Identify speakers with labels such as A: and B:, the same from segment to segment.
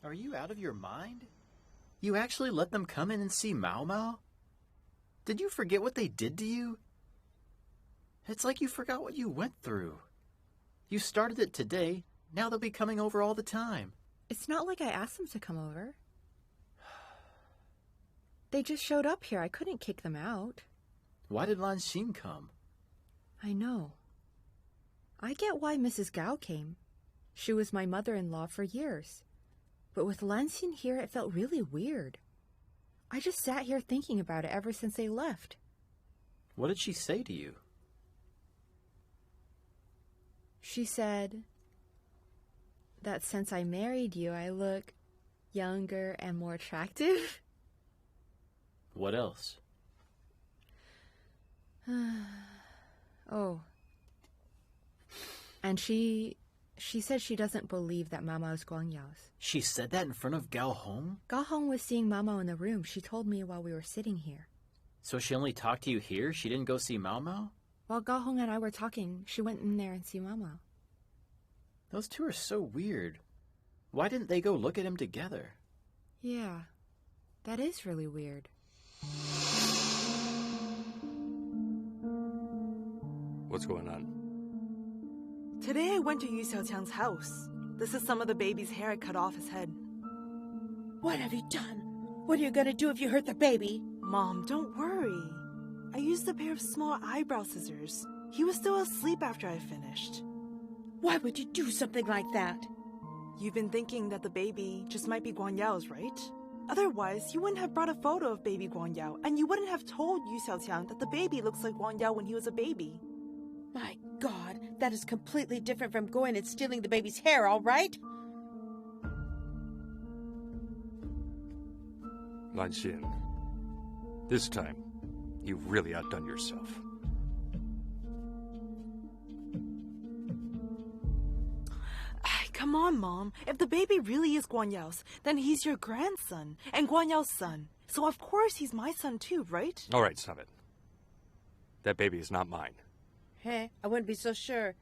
A: Are you out of your mind? You actually let them come in and see Mao Mao? Did you forget what they did to you? It's like you forgot what you went through. You started it today, now they'll be coming over all the time.
B: It's not like I asked them to come over. They just showed up here. I couldn't kick them out.
A: Why did Lan Xin come?
B: I know. I get why Mrs. Gao came. She was my mother-in-law for years. But with Lan Xin here, it felt really weird. I just sat here thinking about it ever since they left.
A: What did she say to you?
B: She said that since I married you, I look younger and more attractive.
A: What else?
B: Oh. And she said she doesn't believe that Mama is Guangyao's.
A: She said that in front of Gao Hong?
B: Gao Hong was seeing Mama in the room. She told me while we were sitting here.
A: So she only talked to you here? She didn't go see Mao Mao?
B: While Gao Hong and I were talking, she went in there and see Mama.
A: Those two are so weird. Why didn't they go look at him together?
B: Yeah, that is really weird.
C: What's going on?
D: Today I went to Xiao Qiang's house. This is some of the baby's hair I cut off his head.
E: What have you done? What are you gonna do if you hurt the baby?
D: Mom, don't worry. I used a pair of small eyebrow scissors. He was still asleep after I finished.
E: Why would you do something like that?
D: You've been thinking that the baby just might be Guangyao's, right? Otherwise, you wouldn't have brought a photo of baby Guangyao, and you wouldn't have told Xiao Qiang that the baby looks like Guangyao when he was a baby.
E: My God, that is completely different from going and stealing the baby's hair, all right?
C: Lan Xin, this time, you've really outdone yourself.
D: Come on, Mom. If the baby really is Guanyao's, then he's your grandson and Guanyao's son. So of course he's my son too, right?
C: All right, stop it. That baby is not mine.
E: Hey, I wouldn't be so sure.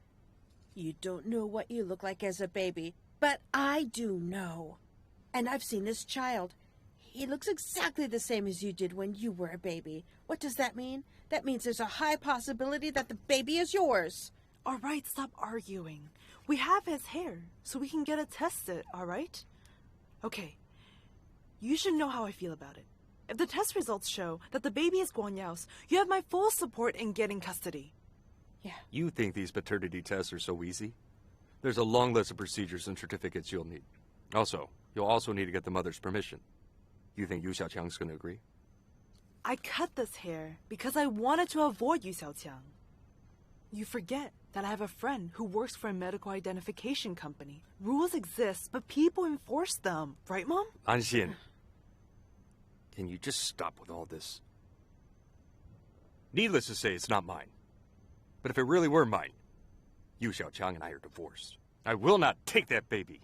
E: You don't know what you look like as a baby, but I do know. And I've seen this child. He looks exactly the same as you did when you were a baby. What does that mean? That means there's a high possibility that the baby is yours.
D: All right, stop arguing. We have his hair, so we can get it tested, all right? Okay, you should know how I feel about it. If the test results show that the baby is Guanyao's, you have my full support in getting custody.
E: Yeah.
C: You think these paternity tests are so easy? There's a long list of procedures and certificates you'll need. Also, you'll also need to get the mother's permission. You think Xiao Qiang's going to agree?
D: I cut this hair because I wanted to avoid Xiao Qiang. You forget that I have a friend who works for a medical identification company. Rules exist, but people enforce them. Right, Mom?
C: Lan Xin, can you just stop with all this? Needless to say, it's not mine. But if it really were mine, Xiao Qiang and I are divorced. I will not take that baby.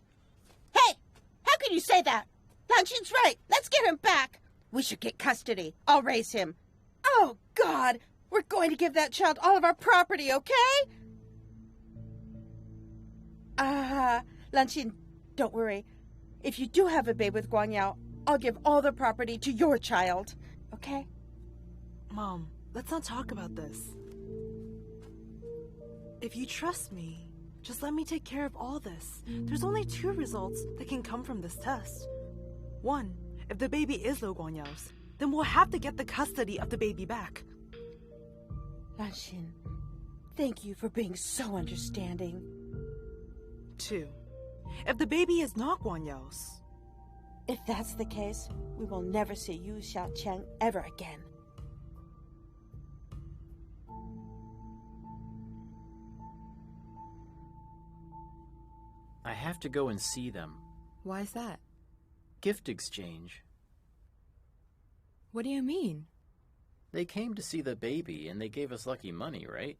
E: Hey! How can you say that? Lanxin's right. Let's get him back. We should get custody. I'll raise him. Oh, God! We're going to give that child all of our property, okay? Lanxin, don't worry. If you do have a babe with Guangyao, I'll give all the property to your child, okay?
D: Mom, let's not talk about this. If you trust me, just let me take care of all this. There's only 2 results that can come from this test. 1, if the baby is Lo Guanyao's, then we'll have to get the custody of the baby back.
E: Lanxin, thank you for being so understanding.
D: 2, if the baby is not Guanyao's.
E: If that's the case, we will never see Xiao Qiang ever again.
A: I have to go and see them.
B: Why's that?
A: Gift exchange.
B: What do you mean?
A: They came to see the baby and they gave us lucky money, right?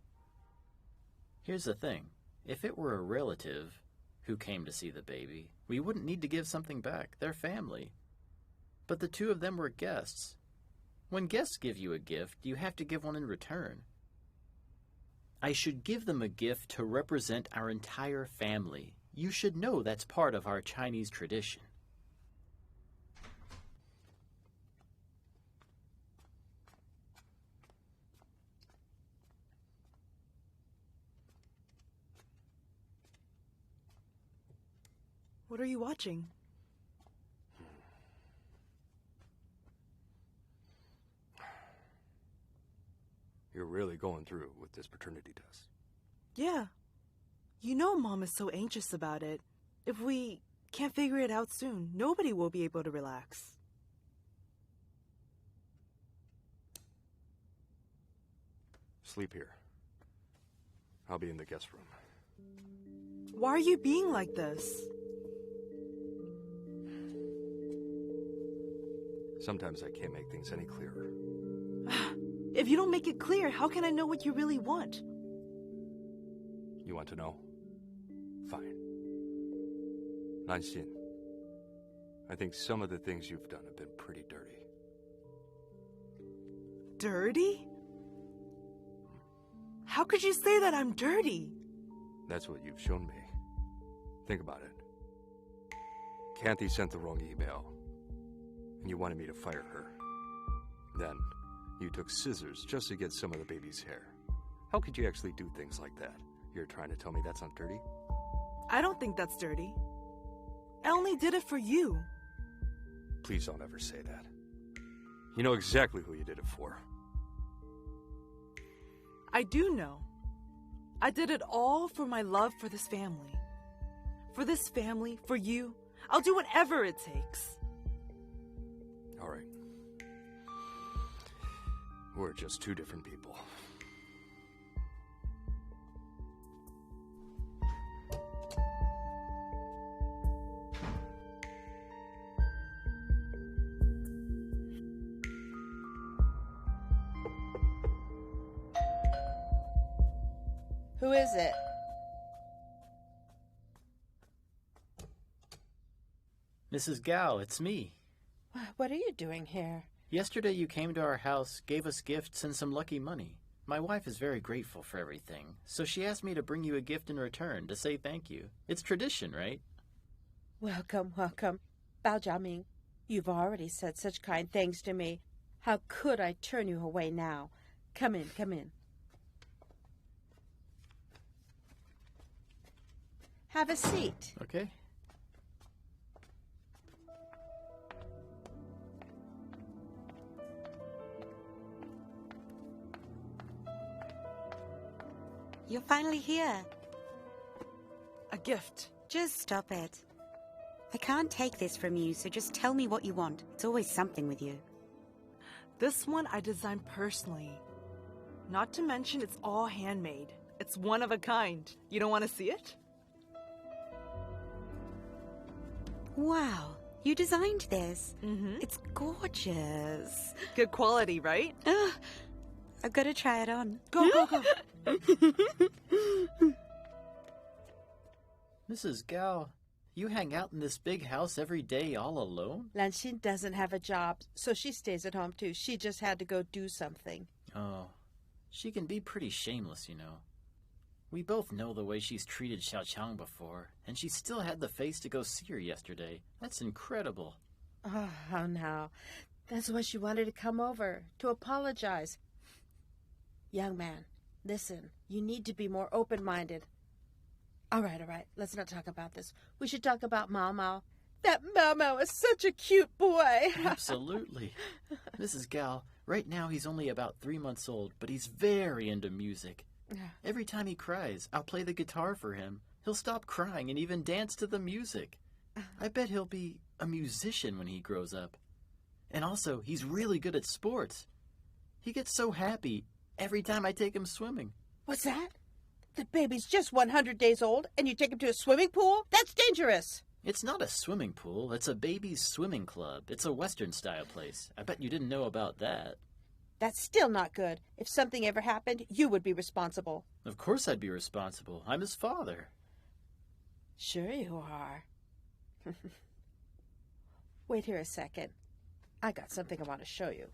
A: Here's the thing. If it were a relative who came to see the baby, we wouldn't need to give something back. They're family. But the 2 of them were guests. When guests give you a gift, you have to give one in return. I should give them a gift to represent our entire family. You should know that's part of our Chinese tradition.
D: What are you watching?
C: You're really going through with this paternity test.
D: Yeah. You know Mom is so anxious about it. If we can't figure it out soon, nobody will be able to relax.
C: Sleep here. I'll be in the guest room.
D: Why are you being like this?
C: Sometimes I can't make things any clearer.
D: If you don't make it clear, how can I know what you really want?
C: You want to know? Fine. Lanxin, I think some of the things you've done have been pretty dirty.
D: Dirty? How could you say that I'm dirty?
C: That's what you've shown me. Think about it. Kathy sent the wrong email, and you wanted me to fire her. Then, you took scissors just to get some of the baby's hair. How could you actually do things like that? You're trying to tell me that's not dirty?
D: I don't think that's dirty. I only did it for you.
C: Please don't ever say that. You know exactly who you did it for.
D: I do know. I did it all for my love for this family. For this family, for you. I'll do whatever it takes.
C: All right. We're just 2 different people.
E: Who is it?
A: Mrs. Gao, it's me.
E: What are you doing here?
A: Yesterday you came to our house, gave us gifts and some lucky money. My wife is very grateful for everything, so she asked me to bring you a gift in return to say thank you. It's tradition, right?
E: Welcome, welcome. Bao Jia Ming, you've already said such kind things to me. How could I turn you away now? Come in, come in. Have a seat.
A: Okay.
F: You're finally here.
D: A gift.
F: Just stop it. I can't take this from you, so just tell me what you want. It's always something with you.
D: This one I designed personally. Not to mention it's all handmade. It's one of a kind. You don't want to see it?
F: Wow, you designed this.
D: Mm-hmm.
F: It's gorgeous.
D: Good quality, right?
F: I've got to try it on.
D: Go, go, go.
A: Mrs. Gao, you hang out in this big house every day all alone?
E: Lanxin doesn't have a job, so she stays at home too. She just had to go do something.
A: Oh, she can be pretty shameless, you know. We both know the way she's treated Xiao Qiang before, and she still had the face to go see her yesterday. That's incredible.
E: Oh, no. That's why she wanted to come over, to apologize. Young man, listen, you need to be more open-minded. All right, let's not talk about this. We should talk about Mao Mao. That Mao Mao is such a cute boy.
A: Absolutely. Mrs. Gao, right now he's only about 3 months old, but he's very into music. Every time he cries, I'll play the guitar for him. He'll stop crying and even dance to the music. I bet he'll be a musician when he grows up. And also, he's really good at sports. He gets so happy every time I take him swimming.
E: What's that? The baby's just 100 days old, and you take him to a swimming pool? That's dangerous.
A: It's not a swimming pool. It's a baby's swimming club. It's a Western-style place. I bet you didn't know about that.
E: That's still not good. If something ever happened, you would be responsible.
A: Of course I'd be responsible. I'm his father.
E: Sure you are. Wait here a second. I got something I want to show you.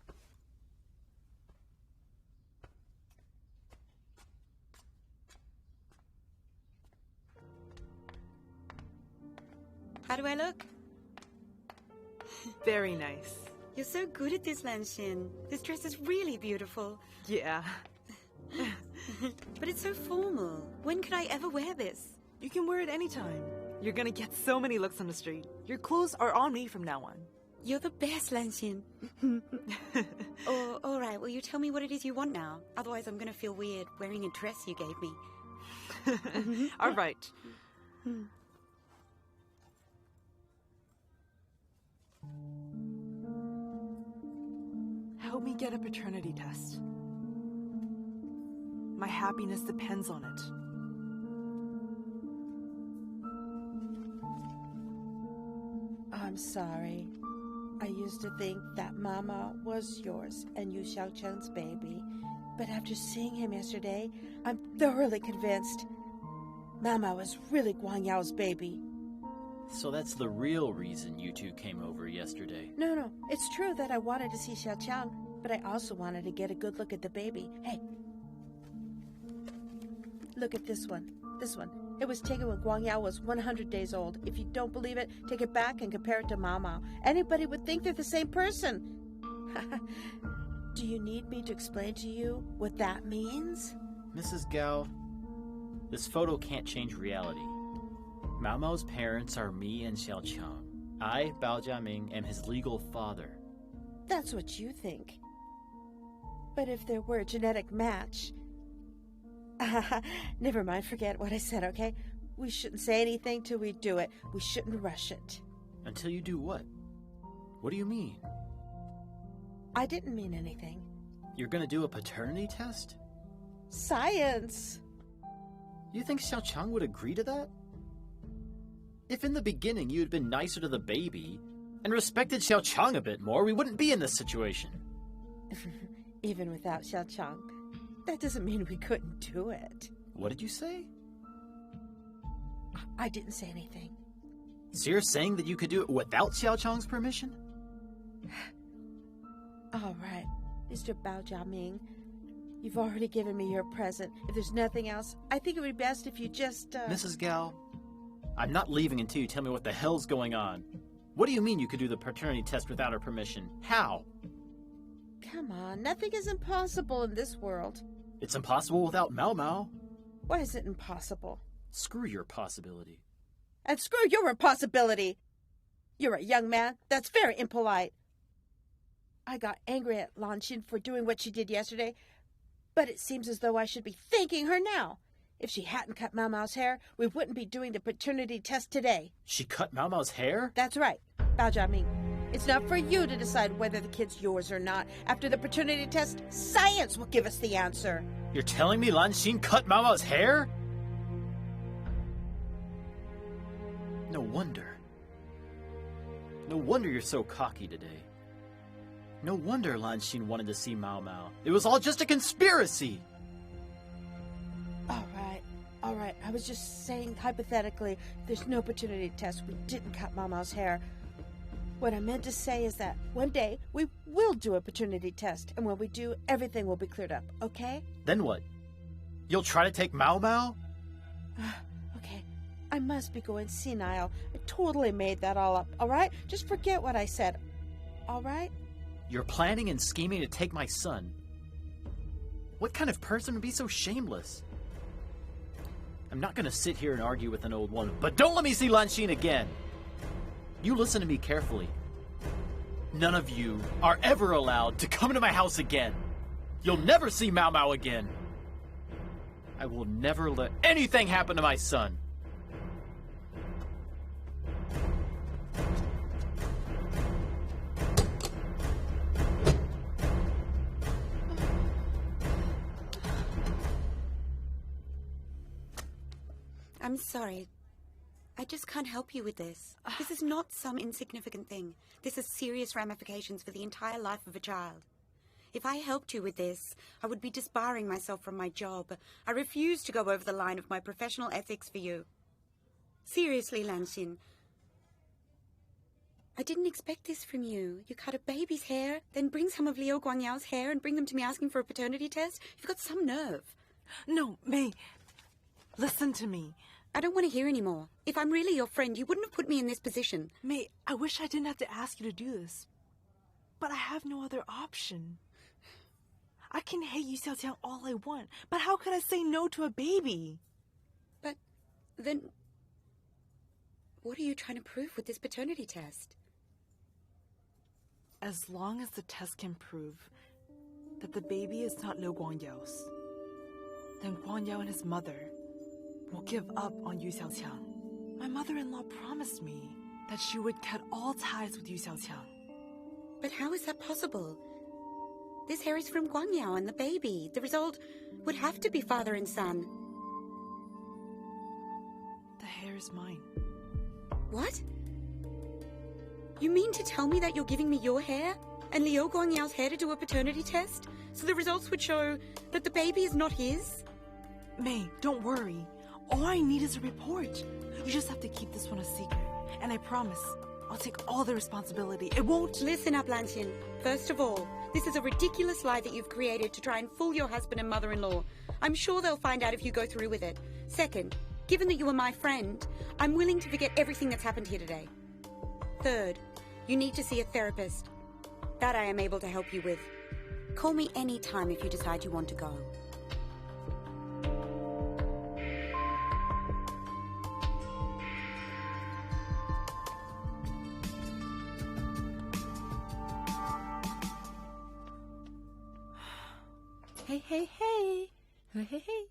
F: How do I look?
D: Very nice.
F: You're so good at this, Lanxin. This dress is really beautiful.
D: Yeah.
F: But it's so formal. When could I ever wear this?
D: You can wear it anytime. You're gonna get so many looks on the street. Your clothes are on me from now on.
F: You're the best, Lanxin. All right, will you tell me what it is you want now? Otherwise I'm gonna feel weird wearing a dress you gave me.
D: All right. Help me get a paternity test. My happiness depends on it.
E: I'm sorry. I used to think that Mama was yours and you Xiao Qiang's baby. But after seeing him yesterday, I'm thoroughly convinced Mama was really Guang Yao's baby.
A: So that's the real reason you two came over yesterday.
E: No. It's true that I wanted to see Xiao Qiang, but I also wanted to get a good look at the baby. Hey, look at this one. This one. It was taken when Guang Yao was 100 days old. If you don't believe it, take it back and compare it to Mao Mao. Anybody would think they're the same person. Do you need me to explain to you what that means?
A: Mrs. Gao, this photo can't change reality. Mao Mao's parents are me and Xiao Qiang. I, Bao Jia Ming, am his legal father.
E: That's what you think. But if there were a genetic match... Never mind, forget what I said, okay? We shouldn't say anything till we do it. We shouldn't rush it.
A: Until you do what? What do you mean?
E: I didn't mean anything.
A: You're gonna do a paternity test?
E: Science!
A: You think Xiao Qiang would agree to that? If in the beginning you had been nicer to the baby and respected Xiao Qiang a bit more, we wouldn't be in this situation.
E: Even without Xiao Qiang, that doesn't mean we couldn't do it.
A: What did you say?
E: I didn't say anything.
A: So you're saying that you could do it without Xiao Qiang's permission?
E: All right, Mr. Bao Jia Ming. You've already given me your present. If there's nothing else, I think it would be best if you just,
A: Mrs. Gao, I'm not leaving until you tell me what the hell's going on. What do you mean you could do the paternity test without her permission? How?
E: Come on, nothing is impossible in this world.
A: It's impossible without Mao Mao.
E: Why is it impossible?
A: Screw your possibility.
E: And screw your impossibility! You're a young man. That's very impolite. I got angry at Lanxin for doing what she did yesterday, but it seems as though I should be thanking her now. If she hadn't cut Mao Mao's hair, we wouldn't be doing the paternity test today.
A: She cut Mao Mao's hair?
E: That's right, Bao Jia Ming. It's not for you to decide whether the kid's yours or not. After the paternity test, science will give us the answer.
A: You're telling me Lanxin cut Mao Mao's hair? No wonder. No wonder you're so cocky today. No wonder Lanxin wanted to see Mao Mao. It was all just a conspiracy!
E: All right, I was just saying, hypothetically, there's no paternity test. We didn't cut Mama's hair. What I meant to say is that one day we will do a paternity test, and when we do, everything will be cleared up, okay?
A: Then what? You'll try to take Mao Mao?
E: Okay, I must be going senile. I totally made that all up, all right? Just forget what I said, all right?
A: You're planning and scheming to take my son. What kind of person would be so shameless? I'm not gonna sit here and argue with an old woman, but don't let me see Lanxin again! You listen to me carefully. None of you are ever allowed to come into my house again. You'll never see Mao Mao again. I will never let anything happen to my son.
F: I'm sorry. I just can't help you with this. This is not some insignificant thing. This has serious ramifications for the entire life of a child. If I helped you with this, I would be disbarring myself from my job. I refuse to go over the line of my professional ethics for you. Seriously, Lanxin. I didn't expect this from you. You cut a baby's hair, then bring some of Liu Guangyao's hair and bring them to me asking for a paternity test? You've got some nerve.
D: No, May. Listen to me.
F: I don't want to hear anymore. If I'm really your friend, you wouldn't have put me in this position.
D: May, I wish I didn't have to ask you to do this. But I have no other option. I can hate you, Xiao Qiang, all I want, but how could I say no to a baby?
F: But then, what are you trying to prove with this paternity test?
D: As long as the test can prove that the baby is not Liu Guangyao's, then Guangyao and his mother will give up on Yu Xiaoqiang. My mother-in-law promised me that she would cut all ties with Yu Xiaoqiang.
F: But how is that possible? This hair is from Guangyao and the baby. The result would have to be father and son.
D: The hair is mine.
F: What? You mean to tell me that you're giving me your hair and Liu Guangyao's hair to do a paternity test, so the results would show that the baby is not his?
D: May, don't worry. All I need is a report. You just have to keep this one a secret. And I promise, I'll take all the responsibility. It won't...
F: Listen up, Lanxin. First of all, this is a ridiculous lie that you've created to try and fool your husband and mother-in-law. I'm sure they'll find out if you go through with it. Second, given that you are my friend, I'm willing to forget everything that's happened here today. Third, you need to see a therapist. That I am able to help you with. Call me any time if you decide you want to go.
B: Hey, hey, hey. Hey, hey, hey.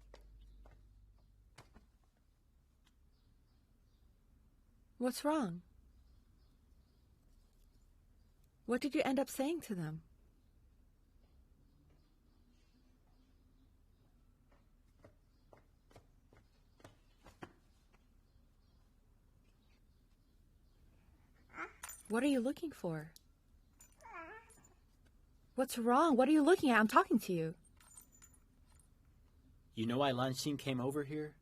B: What's wrong? What did you end up saying to them? What are you looking for? What's wrong? What are you looking at? I'm talking to you.
A: You know why Lanxin came over here?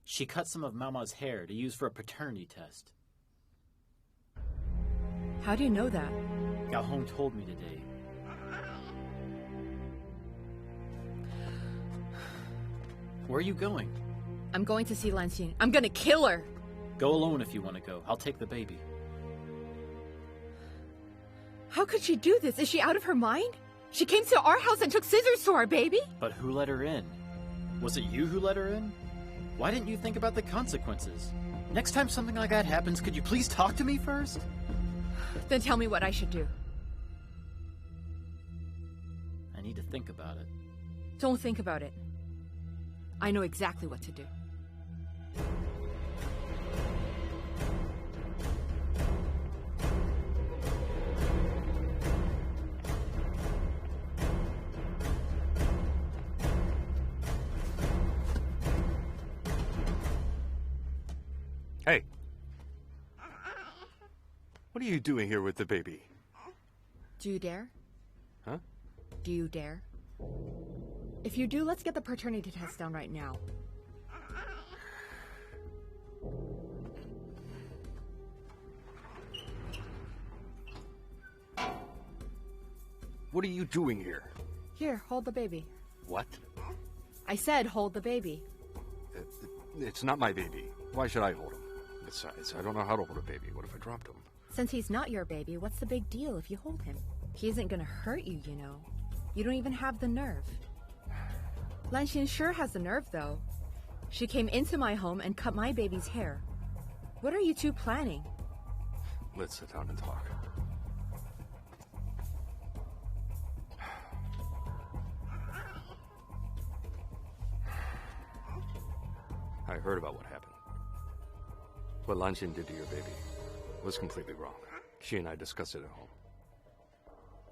A: She cut some of Mama's hair to use for a paternity test.
B: How do you know that?
A: Gao Hong told me today. Where are you going?
B: I'm going to see Lanxin. I'm gonna kill her!
A: Go alone if you want to go. I'll take the baby.
B: How could she do this? Is she out of her mind? She came to our house and took scissors to our baby?
A: But who let her in? Was it you who let her in? Why didn't you think about the consequences? Next time something like that happens, could you please talk to me first?
B: Then tell me what I should do.
A: I need to think about it.
B: Don't think about it. I know exactly what to do.
C: Hey. What are you doing here with the baby?
B: Do you dare?
C: Huh?
B: Do you dare? If you do, let's get the paternity test done right now.
C: What are you doing here?
B: Here, hold the baby.
C: What?
B: I said hold the baby.
C: It's not my baby. Why should I hold him? Besides, I don't know how to hold a baby. What if I dropped him?
B: Since he's not your baby, what's the big deal if you hold him? He isn't gonna hurt you, you know. You don't even have the nerve. Lanxin sure has the nerve, though. She came into my home and cut my baby's hair. What are you two planning?
C: Let's sit down and talk. I heard about what happened. What Lanxin did to your baby was completely wrong. She and I discussed it at home.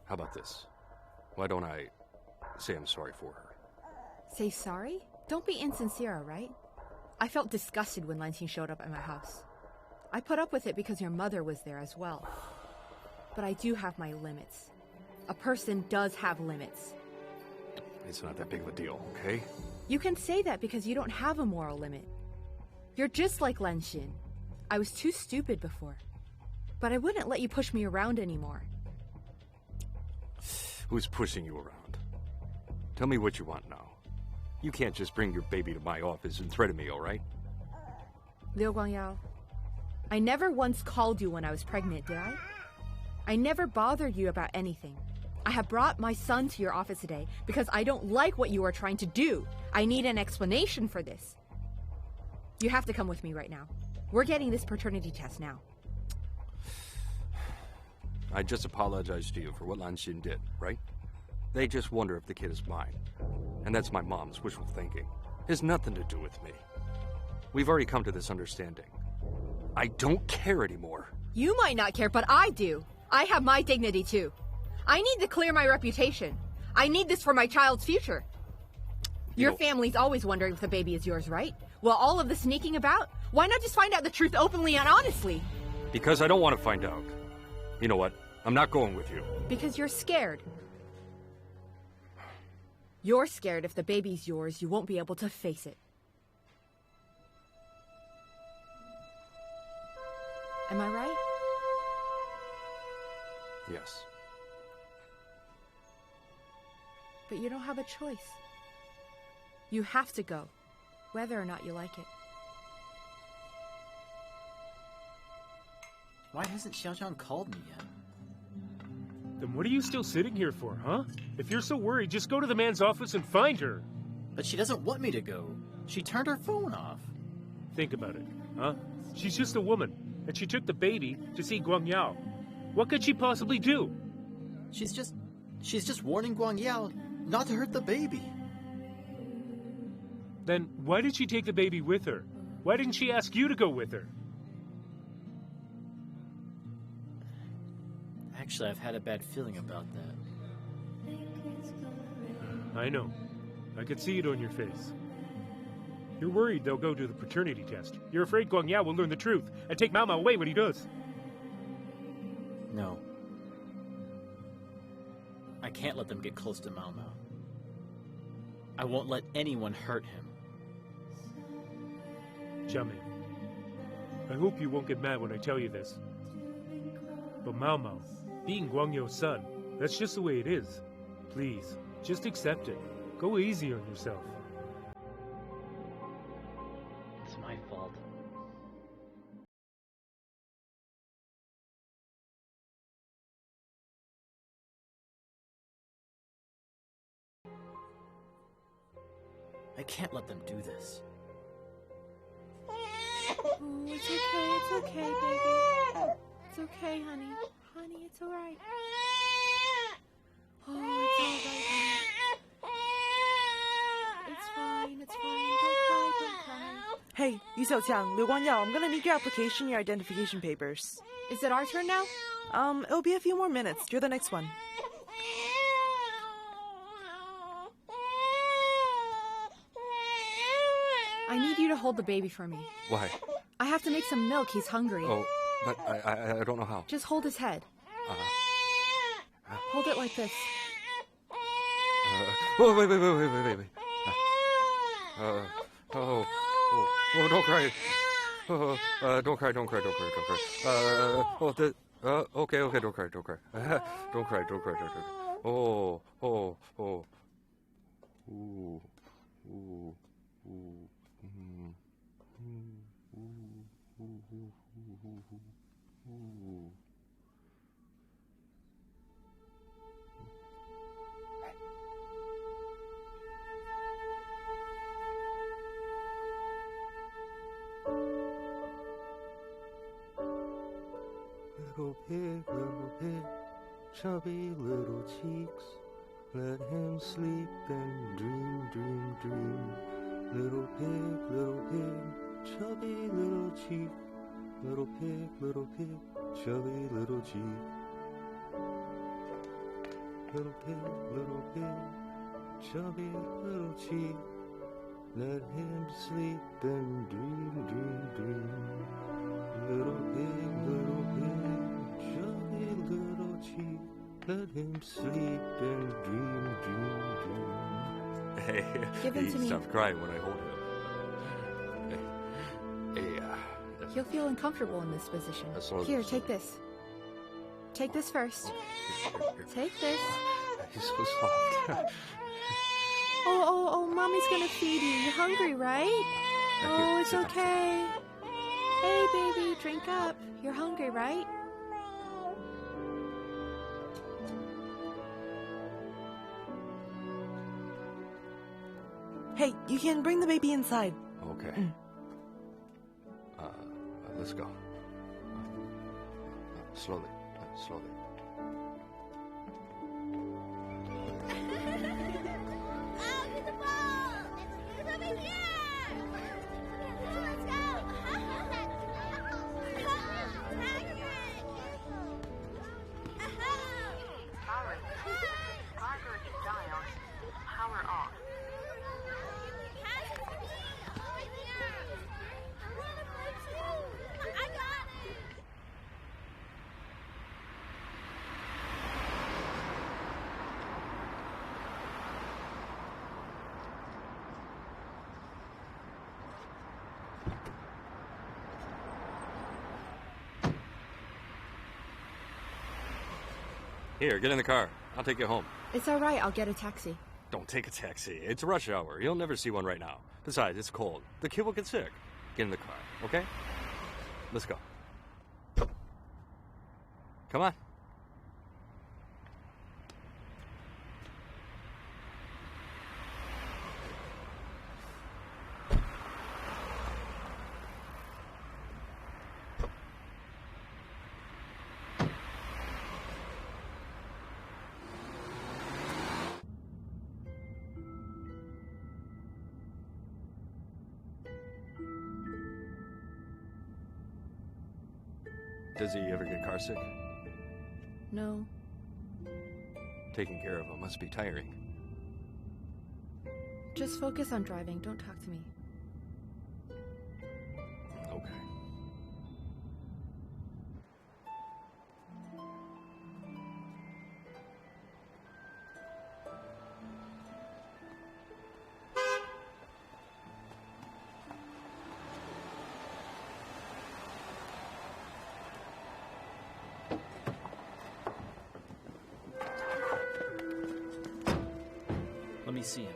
C: How about this? Why don't I say I'm sorry for her?
B: Say sorry? Don't be insincere, all right? I felt disgusted when Lanxin showed up at my house. I put up with it because your mother was there as well. But I do have my limits. A person does have limits.
C: It's not that big of a deal, okay?
B: You can say that because you don't have a moral limit. You're just like Lanxin. I was too stupid before. But I wouldn't let you push me around anymore.
C: Who's pushing you around? Tell me what you want now. You can't just bring your baby to my office and threaten me, all right?
B: Liu Guangyao, I never once called you when I was pregnant, did I? I never bothered you about anything. I have brought my son to your office today because I don't like what you are trying to do. I need an explanation for this. You have to come with me right now. We're getting this paternity test now.
C: I just apologized to you for what Lanxin did, right? They just wonder if the kid is mine. And that's my mom's wishful thinking. It has nothing to do with me. We've already come to this understanding. I don't care anymore.
B: You might not care, but I do. I have my dignity too. I need to clear my reputation. I need this for my child's future. Your family's always wondering if the baby is yours, right? Well, all of the sneaking about? Why not just find out the truth openly and honestly?
C: Because I don't want to find out. You know what? I'm not going with you.
B: Because you're scared. You're scared if the baby's yours, you won't be able to face it. Am I right?
C: Yes.
B: But you don't have a choice. You have to go, whether or not you like it.
A: Why hasn't Xiao Qiang called me yet?
G: Then what are you still sitting here for, huh? If you're so worried, just go to the man's office and find her.
A: But she doesn't want me to go. She turned her phone off.
G: Think about it, huh? She's just a woman, and she took the baby to see Guangyao. What could she possibly do?
A: She's just warning Guangyao not to hurt the baby.
G: Then why did she take the baby with her? Why didn't she ask you to go with her?
A: Actually, I've had a bad feeling about that.
G: I know. I could see it on your face. You're worried they'll go to the paternity test. You're afraid Guangyao will learn the truth and take Mao Mao away when he does.
A: No. I can't let them get close to Mao Mao. I won't let anyone hurt him.
G: Jia Ming, I hope you won't get mad when I tell you this. But Mao Mao, being Guangyao's son, that's just the way it is. Please, just accept it. Go easy on yourself.
A: It's my fault. I can't let them do this.
B: Oh, it's okay, baby. It's okay, honey. Honey, it's alright. Oh, it's alright, honey. It's fine, it's fine. Don't cry.
D: Hey, Xiao Qiang, Liu Guangyao, I'm gonna need your application, your identification papers.
B: Is it our turn now?
D: It'll be a few more minutes. You're the next one.
B: I need you to hold the baby for me.
C: Why?
B: I have to make some milk. He's hungry.
C: Oh, but I don't know how.
B: Just hold his head. Hold it like this.
C: Oh, wait. Don't cry. Don't cry. Okay, don't cry. Don't cry. Oh, oh, oh. Ooh, ooh, ooh, mm, ooh, ooh, ooh, ooh, ooh. Little pig, chubby little cheeks. Let him sleep and dream, dream, dream. Little pig, chubby little cheek. Little pig, chubby little cheek. Little pig, chubby little cheek. Let him sleep and dream, dream, dream. Little pig, chubby little cheek. Let him sleep and dream, dream, dream. Hey,
B: Give him to me.
C: Stop crying when I hold him. Hey,
B: He'll feel uncomfortable in this position. Here, take this. Take this first. Take this.
C: He's so soft.
B: Oh, Mommy's gonna feed you. You're hungry, right? Oh, it's okay. Hey, baby, drink up. You're hungry, right?
D: Hey, you can bring the baby inside.
C: Okay. Let's go. Slowly, slowly. Here, get in the car. I'll take you home.
B: It's all right. I'll get a taxi.
C: Don't take a taxi. It's rush hour. You'll never see one right now. Besides, it's cold. The kid will get sick. Get in the car, okay? Let's go. Come on. Does he ever get car sick?
B: No.
C: Taking care of him must be tiring.
B: Just focus on driving. Don't talk to me.
C: Okay.
A: Let me see him.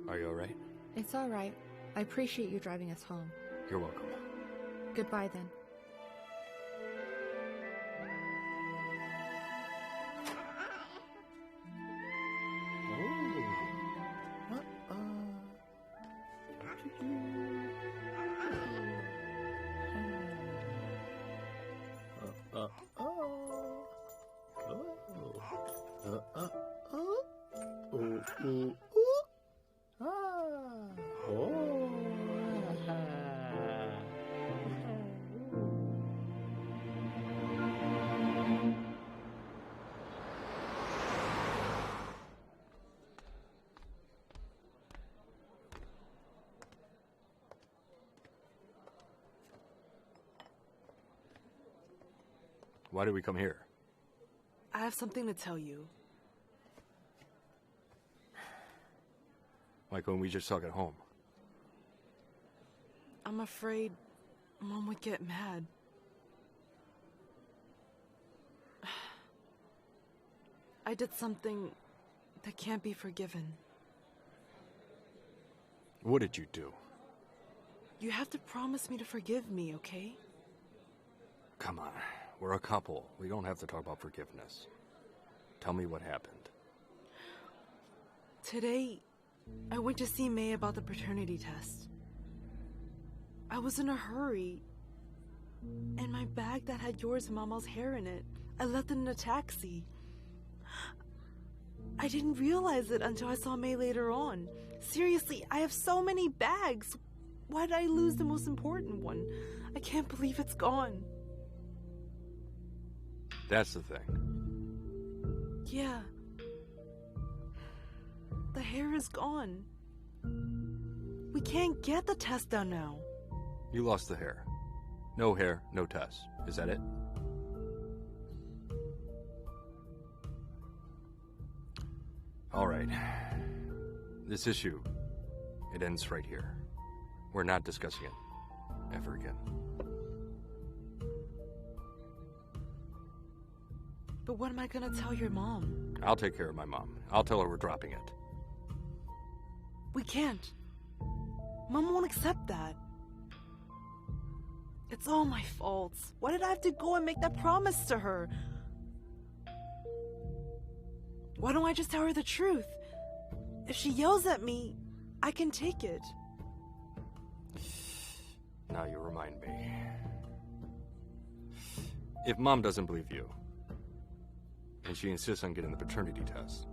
C: Are you all right?
B: It's all right. I appreciate you driving us home.
C: You're welcome.
B: Goodbye, then.
C: Why did we come here?
D: I have something to tell you.
C: Why couldn't we just talk at home?
D: I'm afraid Mom would get mad. I did something that can't be forgiven.
C: What did you do?
D: You have to promise me to forgive me, okay?
C: Come on, we're a couple. We don't have to talk about forgiveness. Tell me what happened.
D: Today, I went to see May about the paternity test. I was in a hurry, and my bag that had yours and Mama's hair in it, I left it in a taxi. I didn't realize it until I saw May later on. Seriously, I have so many bags. Why did I lose the most important one? I can't believe it's gone.
C: That's the thing.
D: Yeah. The hair is gone. We can't get the test done now.
C: You lost the hair. No hair, no test. Is that it? All right. This issue, it ends right here. We're not discussing it ever again.
D: But what am I gonna tell your mom?
C: I'll take care of my mom. I'll tell her we're dropping it.
D: We can't. Mom won't accept that. It's all my fault. Why did I have to go and make that promise to her? Why don't I just tell her the truth? If she yells at me, I can take it.
C: Now you remind me. If Mom doesn't believe you, and she insists on getting the paternity test,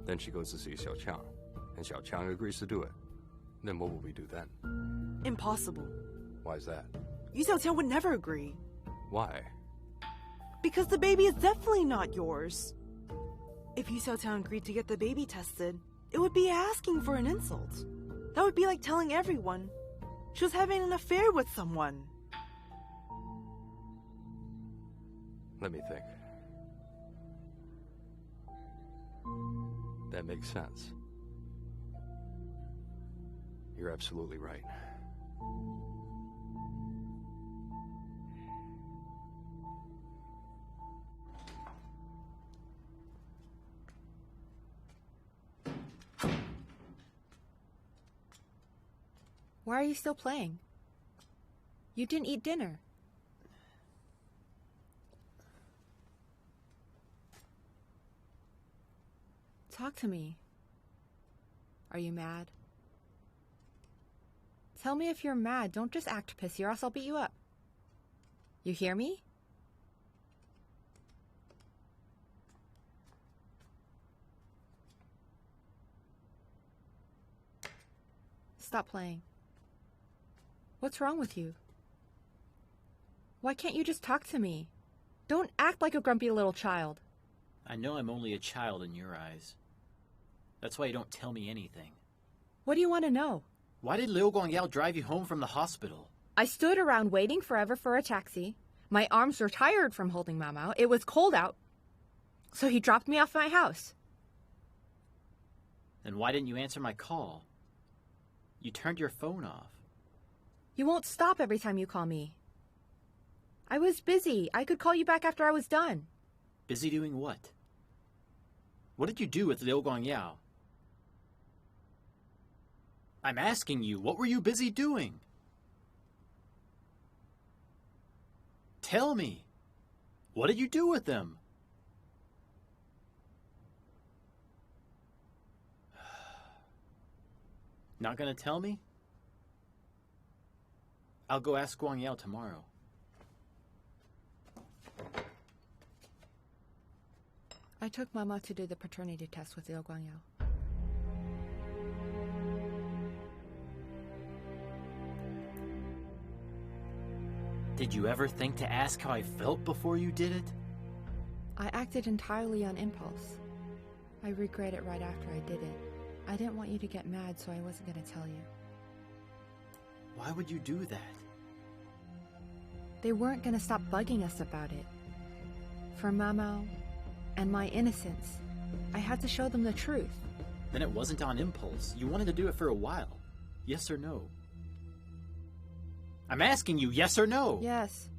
C: then she goes to see Xiao Qiang, and Xiao Qiang agrees to do it. Then what will we do then?
D: Impossible.
C: Why is that?
D: Xiao Qiang would never agree.
C: Why?
D: Because the baby is definitely not yours. If Xiao Qiang agreed to get the baby tested, it would be asking for an insult. That would be like telling everyone she was having an affair with someone.
C: Let me think. That makes sense. You're absolutely right.
B: Why are you still playing? You didn't eat dinner. Talk to me. Are you mad? Tell me if you're mad. Don't just act pissy or else I'll beat you up. You hear me? Stop playing. What's wrong with you? Why can't you just talk to me? Don't act like a grumpy little child.
A: I know I'm only a child in your eyes. That's why you don't tell me anything.
B: What do you want to know?
A: Why did Liu Guangyao drive you home from the hospital?
B: I stood around waiting forever for a taxi. My arms were tired from holding Mao Mao. It was cold out. So he dropped me off at my house.
A: Then why didn't you answer my call? You turned your phone off.
B: You won't stop every time you call me. I was busy. I could call you back after I was done.
A: Busy doing what? What did you do with Liu Guangyao? I'm asking you, what were you busy doing? Tell me. What did you do with them? Not gonna tell me? I'll go ask Guangyao tomorrow.
B: I took Mama to do the paternity test with Liu Guangyao.
A: Did you ever think to ask how I felt before you did it?
B: I acted entirely on impulse. I regret it right after I did it. I didn't want you to get mad, so I wasn't going to tell you.
A: Why would you do that?
B: They weren't going to stop bugging us about it. For Mao and my innocence, I had to show them the truth.
A: Then it wasn't on impulse. You wanted to do it for a while. Yes or no? I'm asking you, yes or no?
B: Yes.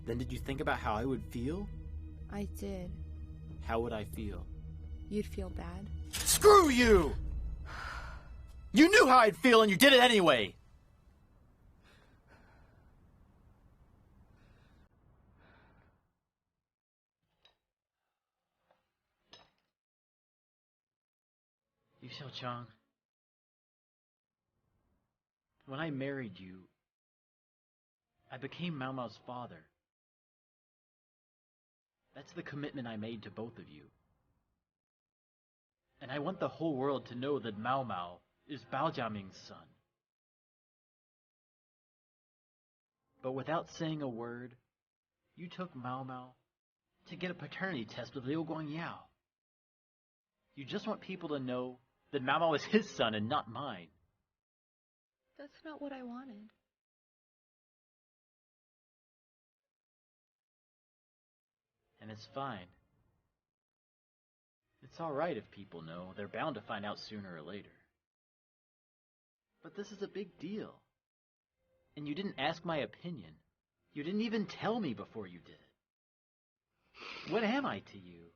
A: Then did you think about how I would feel?
B: I did.
A: How would I feel?
B: You'd feel bad.
A: Screw you! You knew how I'd feel and you did it anyway! Xiao Qiang, when I married you, I became Mao Mao's father. That's the commitment I made to both of you. And I want the whole world to know that Mao Mao is Bao Jia Ming's son. But without saying a word, you took Mao Mao to get a paternity test with Liu Guangyao. You just want people to know that Mao Mao is his son and not mine.
B: That's not what I wanted.
A: And it's fine. It's alright if people know. They're bound to find out sooner or later. But this is a big deal. And you didn't ask my opinion. You didn't even tell me before you did it. What am I to you?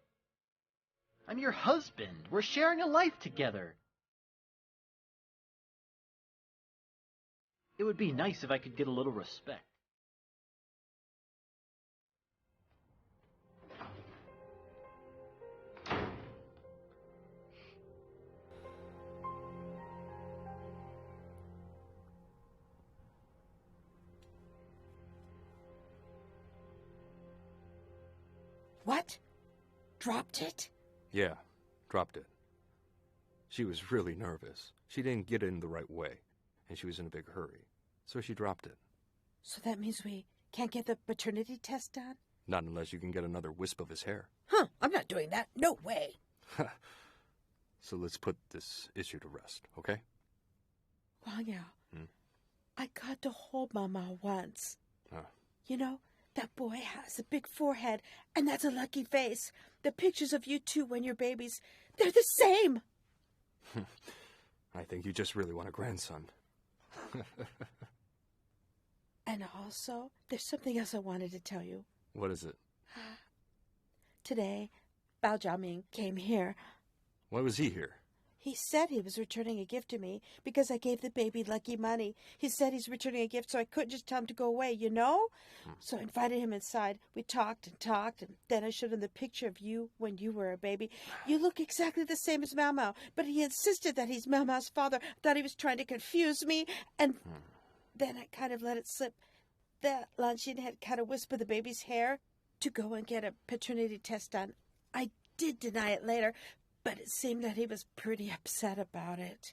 A: I'm your husband. We're sharing a life together. It would be nice if I could get a little respect.
E: What? Dropped it?
C: Yeah, dropped it. She was really nervous. She didn't get it in the right way, and she was in a big hurry. So she dropped it.
E: So that means we can't get the paternity test done?
C: Not unless you can get another wisp of his hair.
E: Huh, I'm not doing that. No way.
C: So let's put this issue to rest, okay?
E: Guangyao, I got to hold Mama once. You know, that boy has a big forehead, and that's a lucky face. The pictures of you two when you're babies, they're the same.
C: I think you just really want a grandson.
E: And also, there's something else I wanted to tell you.
C: What is it?
E: Today, Bao Jia Ming came here.
C: Why was he here?
E: He said he was returning a gift to me because I gave the baby lucky money. He said he's returning a gift, so I couldn't just tell him to go away, you know? So I invited him inside. We talked, and then I showed him the picture of you when you were a baby. You look exactly the same as Mao Mao, but he insisted that he's Mao Mao's father. Thought he was trying to confuse me, and then I kind of let it slip that Lan Xin had kind of whispered the baby's hair to go and get a paternity test done. I did deny it later, but it seemed that he was pretty upset about it.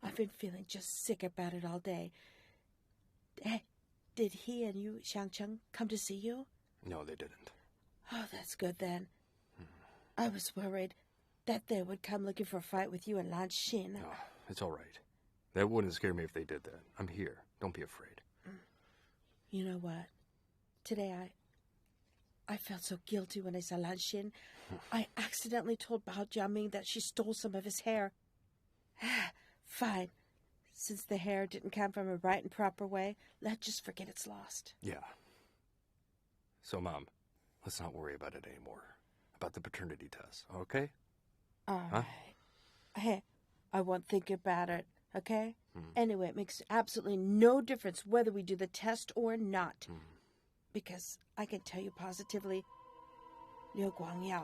E: I've been feeling just sick about it all day. Hey, did he and you, Xiang come to see you?
C: No, they didn't.
E: Oh, that's good then. I was worried that they would come looking for a fight with you and Lan Xin.
C: No, it's all right. That wouldn't scare me if they did that. I'm here. Don't be afraid.
E: You know what? Today I felt so guilty when I saw Lan Xin. I accidentally told Bao Jia Ming that she stole some of his hair. Fine. Since the hair didn't come from a right and proper way, let's just forget it's lost.
C: Yeah. So, Mom, let's not worry about it anymore. About the paternity test, okay?
E: All right. Hey, I won't think about it, okay? Anyway, it makes absolutely no difference whether we do the test or not. Because I can tell you positively, Liu Guangyao,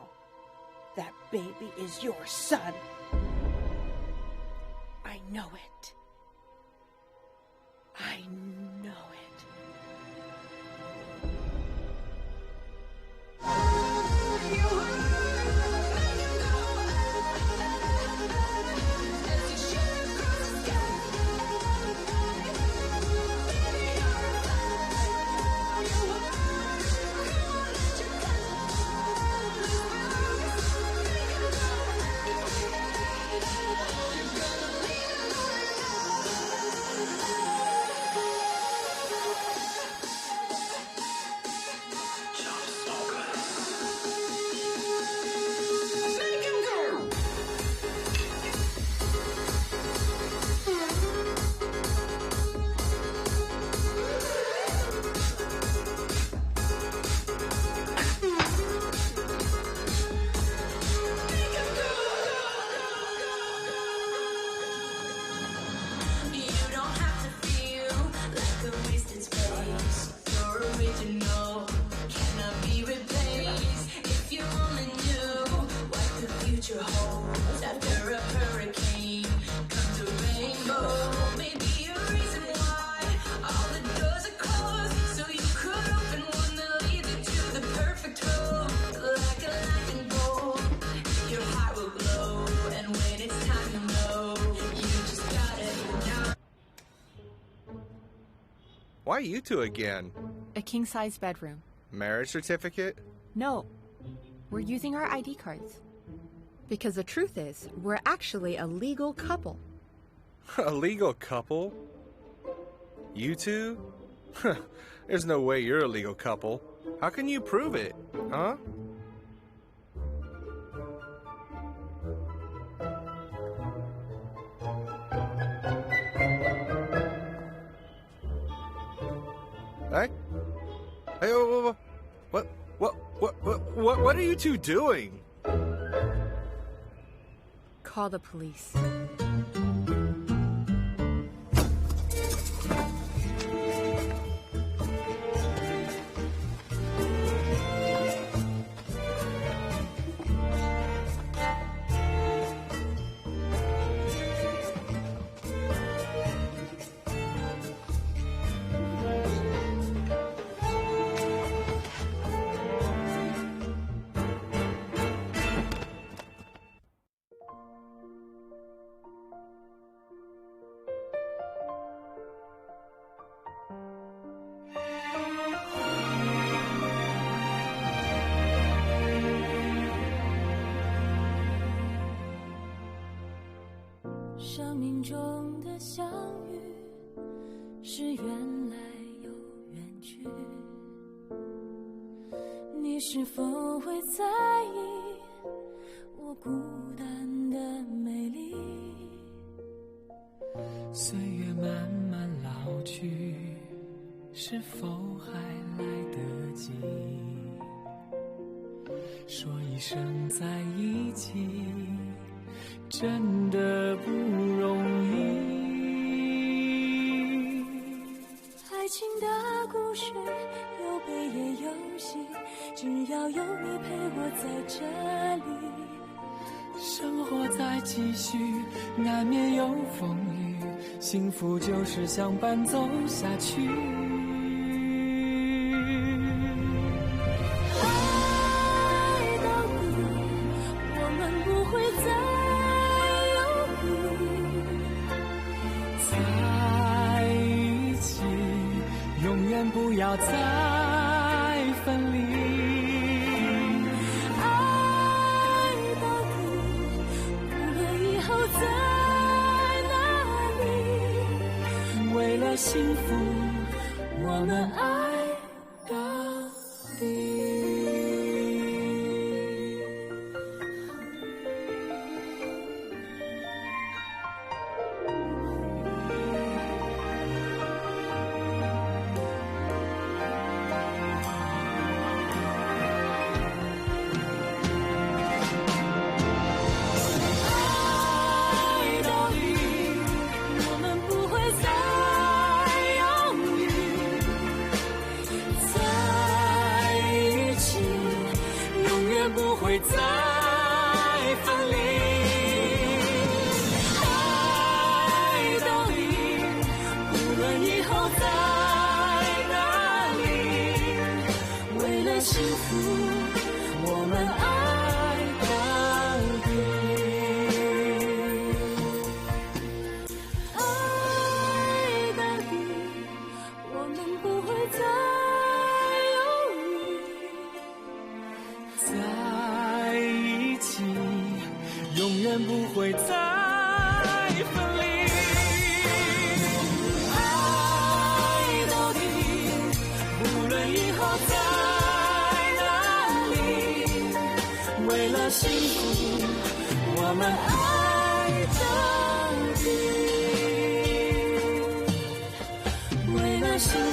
E: that baby is your son. I know it. I know it.
H: Why you two again?
B: A king-size bedroom.
H: Marriage certificate?
B: No, we're using our ID cards. Because the truth is, we're actually a legal couple.
H: A legal couple? You two? There's no way you're a legal couple. How can you prove it, huh? Hey? Hey, what are you two doing?
B: Call the police.
I: 生命中的相遇是缘来又缘去，你是否会在意我孤单的美丽？
J: 岁月慢慢老去，是否还来得及说一声在一起？真的不容易。
I: 爱情的故事有悲也有喜，只要有你陪我在这里。
J: 生活在继续，难免有风雨，幸福就是相伴走下去。
I: 爱到底，我们不会再
J: 永远不要再分离，
I: 爱到底，无论以后在哪里，
J: 为了幸福，我们爱到底。
I: 为了幸福